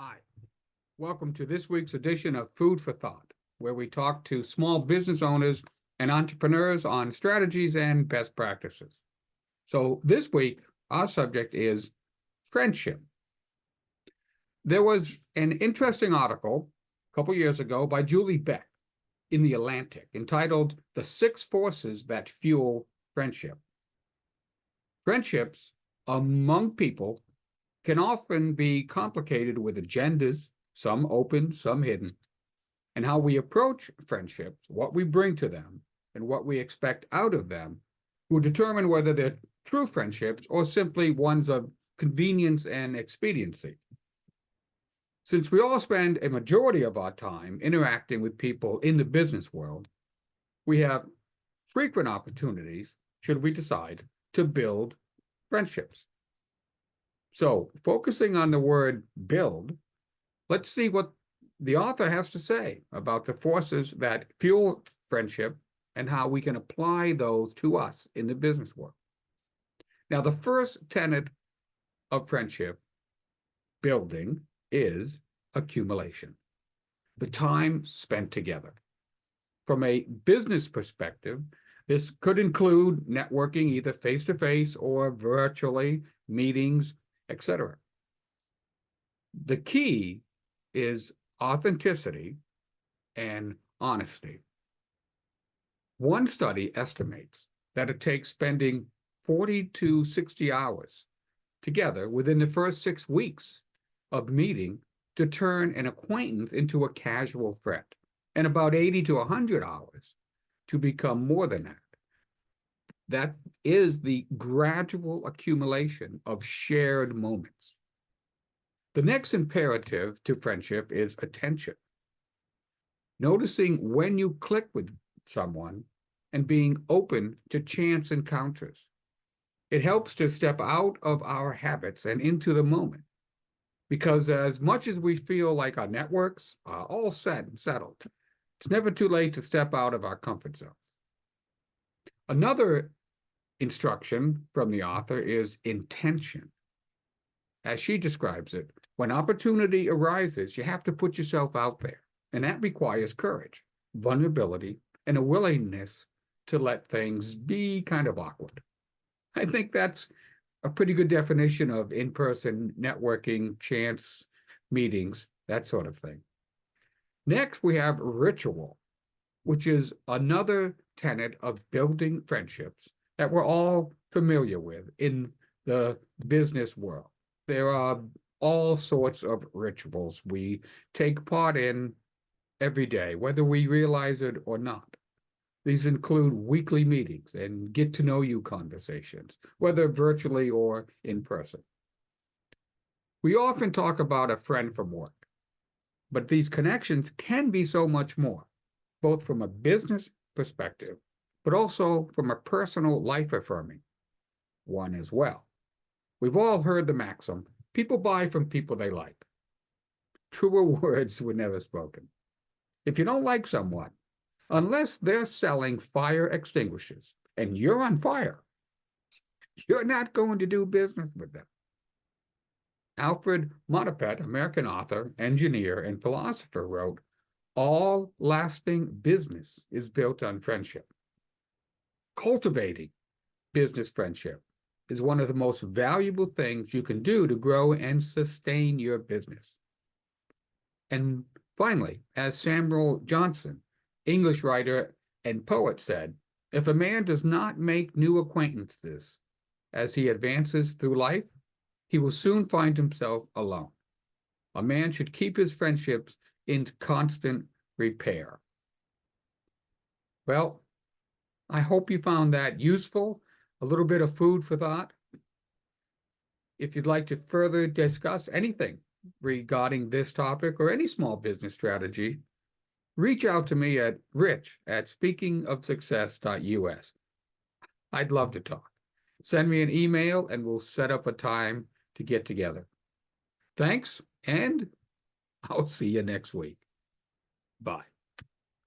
Hi, welcome to this week's edition of Food for Thought, where we talk to small business owners and entrepreneurs on strategies and best practices. So this week, our subject is friendship. There was an interesting article a couple years ago by Julie Beck in The Atlantic entitled "The Six Forces That Fuel Friendship." Friendships among people can often be complicated with agendas, some open, some hidden, and how we approach friendships, what we bring to them, and what we expect out of them will determine whether they're true friendships or simply ones of convenience and expediency. Since we all spend a majority of our time interacting with people in the business world, we have frequent opportunities, should we decide, to build friendships. So, focusing on the word build, let's see what the author has to say about the forces that fuel friendship and how we can apply those to us in the business world. Now, the first tenet of friendship building is accumulation, the time spent together. From a business perspective, this could include networking either face-to-face or virtually, meetings, etc. The key is authenticity and honesty. One study estimates that it takes spending 40 to 60 hours together within the first 6 weeks of meeting to turn an acquaintance into a casual friend, and about 80 to 100 hours to become more than that. That is the gradual accumulation of shared moments. The next imperative to friendship is attention. Noticing when you click with someone and being open to chance encounters. It helps to step out of our habits and into the moment. Because as much as we feel like our networks are all set and settled, it's never too late to step out of our comfort zones. Another instruction from the author is intention. As she describes it, when opportunity arises, you have to put yourself out there, and that requires courage, vulnerability, and a willingness to let things be kind of awkward. I think that's a pretty good definition of in-person networking, chance meetings, that sort of thing. Next, we have ritual, which is another tenet of building friendships that we're all familiar with in the business world. There are all sorts of rituals we take part in every day, whether we realize it or not. These include weekly meetings and get-to-know-you conversations, whether virtually or in person. We often talk about a friend from work, but these connections can be so much more, both from a business perspective, but also from a personal life-affirming one as well. We've all heard the maxim, people buy from people they like. Truer words were never spoken. If you don't like someone, unless they're selling fire extinguishers and you're on fire, you're not going to do business with them. Alfred Montepet, American author, engineer, and philosopher, wrote, "All lasting business is built on friendship." Cultivating business friendship is one of the most valuable things you can do to grow and sustain your business. And finally, as Samuel Johnson, English writer and poet, said, if a man does not make new acquaintances as he advances through life, he will soon find himself alone. A man should keep his friendships in constant repair. Well, I hope you found that useful, a little bit of food for thought. If you'd like to further discuss anything regarding this topic or any small business strategy, reach out to me at rich@speakingofsuccess.us. I'd love to talk. Send me an email and we'll set up a time to get together. Thanks, and I'll see you next week. Bye.